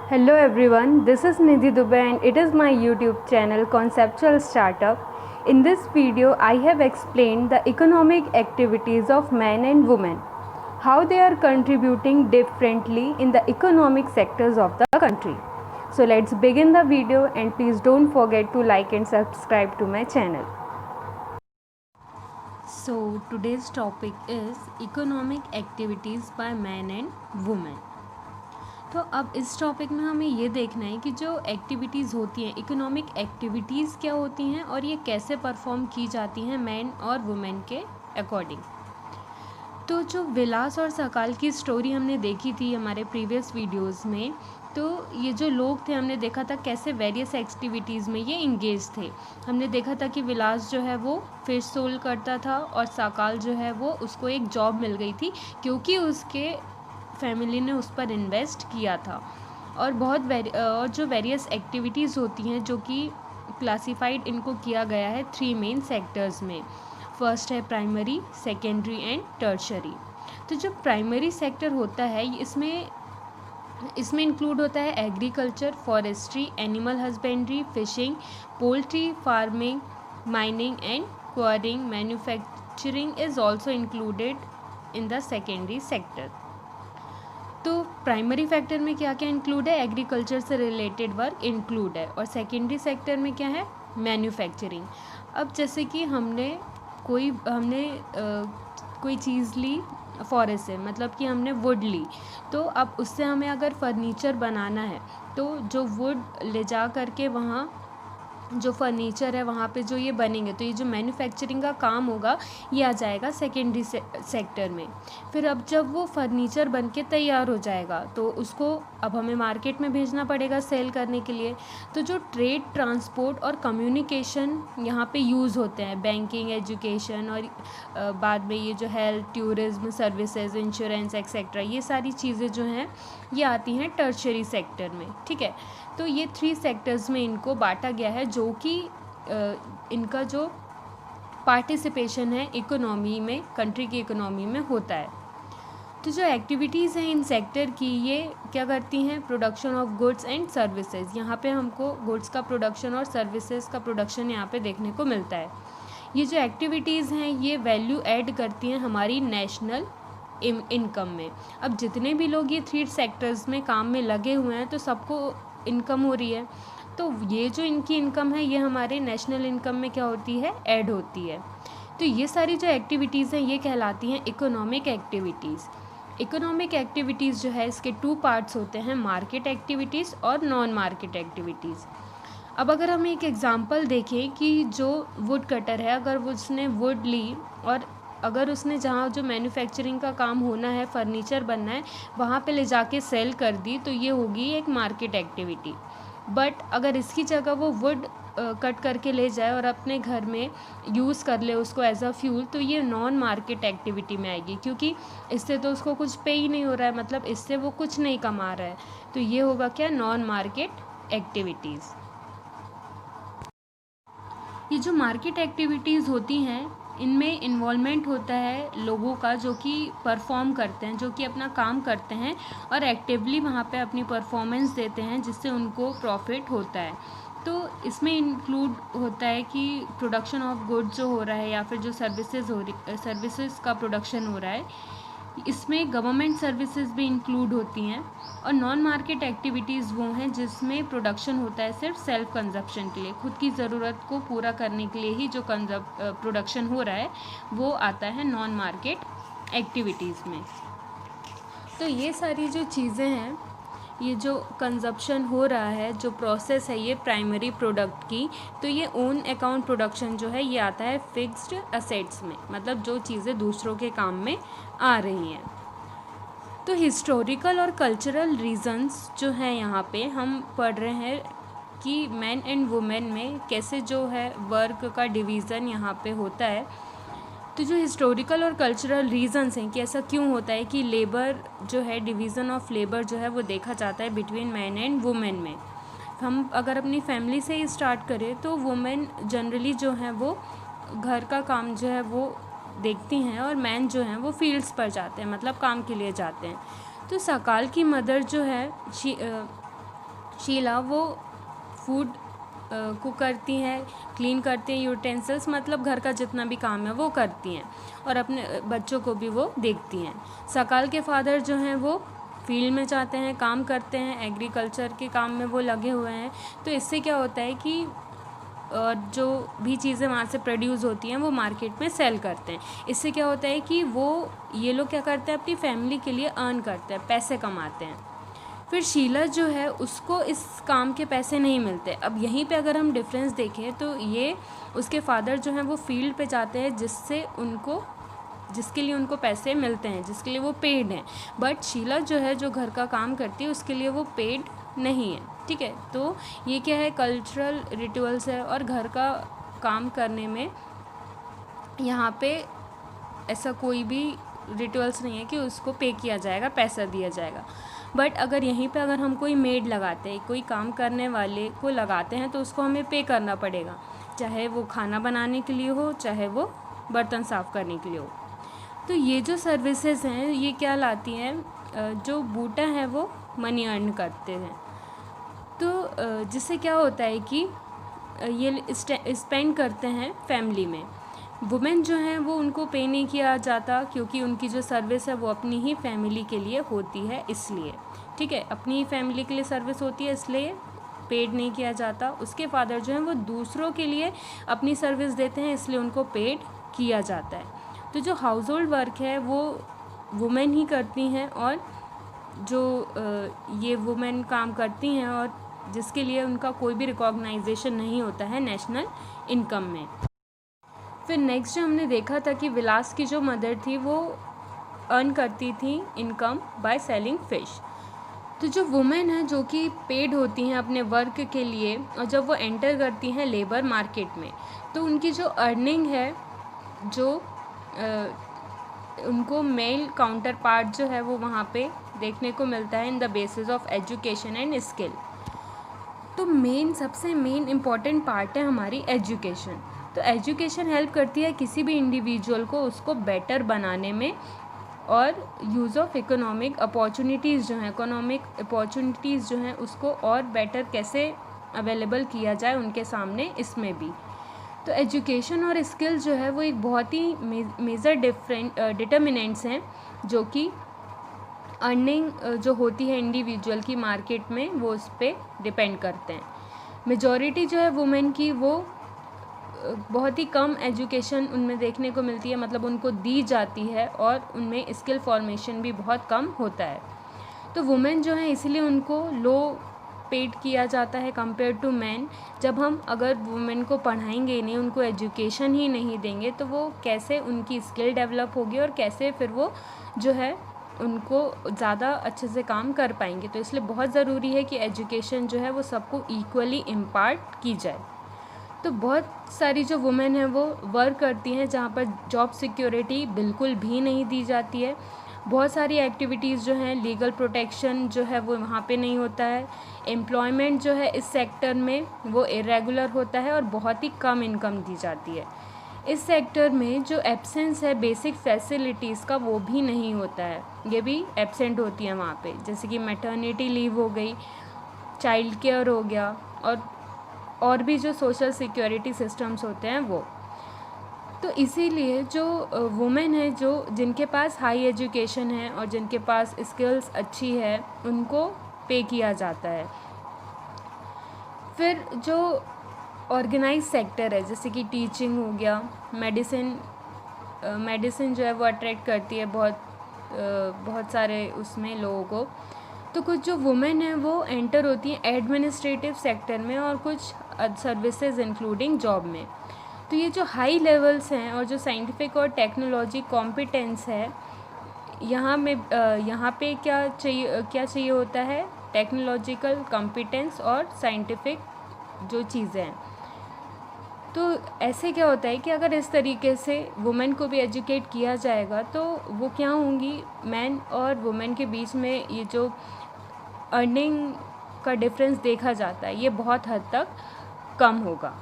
Hello everyone, this is Nidhi Dubey and it is my YouTube channel Conceptual Startup. In this video, I have explained the economic activities of men and women, how they are contributing differently in the economic sectors of the country. So let's begin the video and please don't forget to like and subscribe to my channel. So today's topic is economic activities by men and women. तो अब इस topic में हमें ये देखना है कि जो एक्टिविटीज़ होती हैं, इकोनॉमिक एक्टिविटीज़ क्या होती हैं और ये कैसे परफॉर्म की जाती हैं मैन और वुमेन के अकॉर्डिंग। तो जो विलास और सकाल की स्टोरी हमने देखी थी हमारे प्रीवियस वीडियोस में, तो ये जो लोग थे हमने देखा था कैसे वेरियस एक्टिविटीज़ में ये इंगेज थे। हमने देखा था कि विलास जो है वो फिश सोल करता था और सकाल जो है वो उसको एक जॉब मिल गई थी क्योंकि उसके फैमिली ने उस पर इन्वेस्ट किया था। और जो वेरियस एक्टिविटीज़ होती हैं जो कि क्लासिफाइड इनको किया गया है 3 मेन सेक्टर्स में। फर्स्ट है प्राइमरी, सेकेंडरी एंड टर्शरी। तो जो प्राइमरी सेक्टर होता है इसमें इंक्लूड होता है agriculture, forestry, animal husbandry, fishing, poultry farming, mining and quarrying. Manufacturing is also included in the secondary sector. तो प्राइमरी फैक्टर में क्या क्या इंक्लूड है? एग्रीकल्चर से रिलेटेड वर्क इंक्लूड है। और सेकेंडरी सेक्टर में क्या है? मैन्युफैक्चरिंग। अब जैसे कि हमने कोई चीज़ ली फॉरेस्ट से, मतलब कि हमने वुड ली, तो अब उससे हमें अगर फर्नीचर बनाना है तो जो वुड ले जा करके वहाँ जो फर्नीचर है वहाँ पे जो ये बनेंगे, तो ये जो मैन्युफैक्चरिंग का काम होगा ये आ जाएगा सेकेंडरी सेक्टर में। फिर अब जब वो फर्नीचर बन के तैयार हो जाएगा तो उसको अब हमें मार्केट में भेजना पड़ेगा सेल करने के लिए। तो जो ट्रेड, ट्रांसपोर्ट और कम्युनिकेशन यहाँ पे यूज़ होते हैं, बैंकिंग, एजुकेशन और बाद में ये जो health, tourism services, insurance etcetera, ये सारी चीज़ें जो हैं ये आती हैं टर्शरी सेक्टर में। ठीक है, तो ये 3 सेक्टर्स में इनको बांटा गया है जो कि इनका जो पार्टिसिपेशन है इकोनॉमी में, कंट्री की इकोनॉमी में होता है। तो जो एक्टिविटीज़ हैं इन सेक्टर की, ये क्या करती हैं? Production of goods and services. यहाँ पे हमको गुड्स का प्रोडक्शन और सर्विसेज का प्रोडक्शन यहाँ पे देखने को मिलता है। ये जो एक्टिविटीज़ हैं ये वैल्यू ऐड करती हैं हमारी नेशनल इनकम में। अब जितने भी लोग ये 3 सेक्टर्स में काम में लगे हुए हैं तो सबको इनकम हो रही है, तो ये जो इनकी इनकम है ये हमारे नेशनल इनकम में क्या होती है? ऐड होती है। तो ये सारी जो एक्टिविटीज़ हैं ये कहलाती हैं इकोनॉमिक एक्टिविटीज़। इकोनॉमिक एक्टिविटीज़ जो है इसके 2 पार्ट्स होते हैं, मार्केट एक्टिविटीज़ और नॉन मार्केट एक्टिविटीज़। अब अगर हम एक एग्ज़ाम्पल देखें कि जो वुड कटर है, अगर उसने वुड ली और अगर उसने जहाँ जो मैन्युफैक्चरिंग का काम होना है, फर्नीचर बनना है, वहाँ पे ले जाके सेल कर दी, तो ये होगी एक मार्केट एक्टिविटी। बट अगर इसकी जगह वो वुड कट करके ले जाए और अपने घर में यूज़ कर ले उसको एज अ फ्यूल, तो ये नॉन मार्केट एक्टिविटी में आएगी, क्योंकि इससे तो उसको कुछ पे ही नहीं हो रहा है, मतलब इससे वो कुछ नहीं कमा रहा है। तो ये होगा क्या? Non market activities. ये जो मार्केट एक्टिविटीज़ होती हैं इनमें इन्वॉल्वमेंट होता है लोगों का जो कि परफॉर्म करते हैं, जो कि अपना काम करते हैं और एक्टिवली वहाँ पे अपनी परफॉर्मेंस देते हैं जिससे उनको प्रॉफिट होता है। तो इसमें इंक्लूड होता है कि प्रोडक्शन ऑफ गुड्स जो हो रहा है या फिर जो सर्विसेज का प्रोडक्शन हो रहा है, इसमें गवर्नमेंट सर्विसेज भी इंक्लूड होती हैं। और नॉन मार्केट एक्टिविटीज़ वो हैं जिसमें प्रोडक्शन होता है सिर्फ सेल्फ कंजप्शन के लिए, खुद की ज़रूरत को पूरा करने के लिए ही जो प्रोडक्शन हो रहा है वो आता है नॉन मार्केट एक्टिविटीज़ में। तो ये सारी जो चीज़ें हैं, ये जो कंजप्शन हो रहा है, जो प्रोसेस है ये प्राइमरी प्रोडक्ट की, तो ये ओन अकाउंट प्रोडक्शन जो है ये आता है फिक्स्ड असेट्स में, मतलब जो चीज़ें दूसरों के काम में आ रही हैं। तो हिस्टोरिकल और कल्चरल रीज़न्स जो हैं यहाँ पे हम पढ़ रहे हैं कि मैन एंड वुमेन में कैसे जो है वर्क का डिवीज़न यहाँ पे होता है। तो जो हिस्टोरिकल और कल्चरल रीज़न्स हैं कि ऐसा क्यों होता है कि लेबर जो है, डिवीज़न ऑफ लेबर जो है वो देखा जाता है बिटवीन मैन एंड वुमेन में। हम अगर अपनी फैमिली से ही स्टार्ट करें तो वुमेन जनरली जो है वो घर का काम जो है वो देखती हैं और मैन जो हैं वो फील्ड्स पर जाते हैं, मतलब काम के लिए जाते हैं। तो सकाल की मदर जो है शीला वो फूड कुक करती हैं, क्लीन करती हैं, यूटेंसिल्स मतलब घर का जितना भी काम है वो करती हैं और अपने बच्चों को भी वो देखती हैं। सकाल के फादर जो हैं वो फील्ड में जाते हैं, काम करते हैं, एग्रीकल्चर के काम में वो लगे हुए हैं। तो इससे क्या होता है कि जो भी चीज़ें वहाँ से प्रोड्यूस होती हैं वो मार्केट में सेल करते हैं। इससे क्या होता है कि ये लोग क्या करते हैं, अपनी फैमिली के लिए अर्न करते हैं, पैसे कमाते हैं। फिर शीला जो है उसको इस काम के पैसे नहीं मिलते। अब यहीं पे अगर हम डिफरेंस देखें तो ये उसके फादर जो हैं वो फील्ड पे जाते हैं जिसके लिए उनको पैसे मिलते हैं, जिसके लिए वो पेड हैं। बट शीला जो है जो घर का काम करती है उसके लिए वो पेड नहीं है। ठीक है, तो ये क्या है, कल्चरल रिचुअल्स है और घर का काम करने में यहाँ पे ऐसा कोई भी रिचुअल्स नहीं है कि उसको पे किया जाएगा, पैसा दिया जाएगा। बट अगर यहीं पे अगर हम कोई मेड लगाते हैं, कोई काम करने वाले को लगाते हैं तो उसको हमें पे करना पड़ेगा, चाहे वो खाना बनाने के लिए हो, चाहे वो बर्तन साफ़ करने के लिए हो। तो ये जो सर्विसेज हैं ये क्या लाती हैं, जो बूटा है वो मनी अर्न करते हैं। तो जिससे क्या होता है कि ये स्पेंड करते हैं फैमिली में। वुमेन जो हैं वो उनको पे नहीं किया जाता क्योंकि उनकी जो सर्विस है वो अपनी ही फैमिली के लिए होती है, इसलिए। ठीक है, अपनी ही फैमिली के लिए सर्विस होती है, इसलिए पेड नहीं किया जाता। उसके फादर जो हैं वो दूसरों के लिए अपनी सर्विस देते हैं, इसलिए उनको पेड किया जाता है। तो जो हाउस होल्ड वर्क है वो वुमेन ही करती हैं और जो ये वुमेन काम करती हैं और जिसके लिए उनका कोई भी रिकॉग्नाइजेशन नहीं होता है नेशनल इनकम में। फिर नेक्स्ट जो हमने देखा था कि विलास की जो मदर थी वो अर्न करती थी इनकम बाय सेलिंग फ़िश। तो जो वुमेन है जो कि पेड होती हैं अपने वर्क के लिए और जब वो एंटर करती हैं लेबर मार्केट में तो उनकी जो अर्निंग है जो उनको मेल काउंटर पार्ट जो है वो वहाँ पे देखने को मिलता है in the basis of education and skill. तो सबसे मेन इम्पॉर्टेंट पार्ट है हमारी एजुकेशन। तो एजुकेशन हेल्प करती है किसी भी इंडिविजुअल को उसको बेटर बनाने में और यूज़ ऑफ इकोनॉमिक अपॉर्चुनिटीज़ जो हैं उसको और बेटर कैसे अवेलेबल किया जाए उनके सामने, इसमें भी। तो एजुकेशन और स्किल जो है वो एक बहुत ही मेजर डिटर्मिनेंट्स हैं जो कि अर्निंग जो होती है इंडिविजुअल की मार्केट में वो उस पर डिपेंड करते हैं। मेजॉरिटी जो है वुमेन की वो बहुत ही कम एजुकेशन उनमें देखने को मिलती है, मतलब उनको दी जाती है और उनमें स्किल फॉर्मेशन भी बहुत कम होता है। तो वुमेन जो है इसलिए उनको लो पेड किया जाता है कंपेयर टू मैन। जब हम अगर वुमेन को पढ़ाएंगे नहीं, उनको एजुकेशन ही नहीं देंगे तो वो कैसे उनकी स्किल डेवलप होगी और कैसे फिर वो जो है उनको ज़्यादा अच्छे से काम कर पाएंगे। तो इसलिए बहुत ज़रूरी है कि एजुकेशन जो है वो सबको इक्वली इम्पार्ट की जाए। तो बहुत सारी जो वुमेन हैं वो वर्क करती हैं जहाँ पर जॉब सिक्योरिटी बिल्कुल भी नहीं दी जाती है। बहुत सारी एक्टिविटीज़ जो हैं, लीगल प्रोटेक्शन जो है वो वहाँ पे नहीं होता है। एम्प्लॉयमेंट जो है इस सेक्टर में वो इरेगुलर होता है और बहुत ही कम इनकम दी जाती है। इस सेक्टर में जो एब्सेंस है बेसिक फैसिलिटीज़ का वो भी नहीं होता है, ये भी एब्सेंट होती हैं वहाँ पे, जैसे कि मैटरनिटी लीव हो गई, चाइल्ड केयर हो गया और भी जो सोशल सिक्योरिटी सिस्टम्स होते हैं वो। तो इसीलिए जो वुमेन है जिनके पास हाई एजुकेशन है और जिनके पास स्किल्स अच्छी है उनको पे किया जाता है। फिर जो ऑर्गेनाइज सेक्टर है जैसे कि टीचिंग हो गया, मेडिसिन जो है वो अट्रैक्ट करती है बहुत सारे उसमें लोगों को। तो कुछ जो वुमेन है वो एंटर होती हैं एडमिनिस्ट्रेटिव सेक्टर में और कुछ सर्विसेज इंक्लूडिंग जॉब में। तो ये जो हाई लेवल्स हैं और जो साइंटिफिक और टेक्नोलॉजी कॉम्पिटेंस है यहाँ पे क्या चाहिए होता है, टेक्नोलॉजिकल कॉम्पिटेंस और साइंटिफिक जो चीज़ें हैं। तो ऐसे क्या होता है कि अगर इस तरीके से वुमेन को भी एजुकेट किया जाएगा तो वो क्या होंगी, मैन और वुमेन के बीच में ये जो अर्निंग का डिफरेंस देखा जाता है ये बहुत हद तक कम होगा।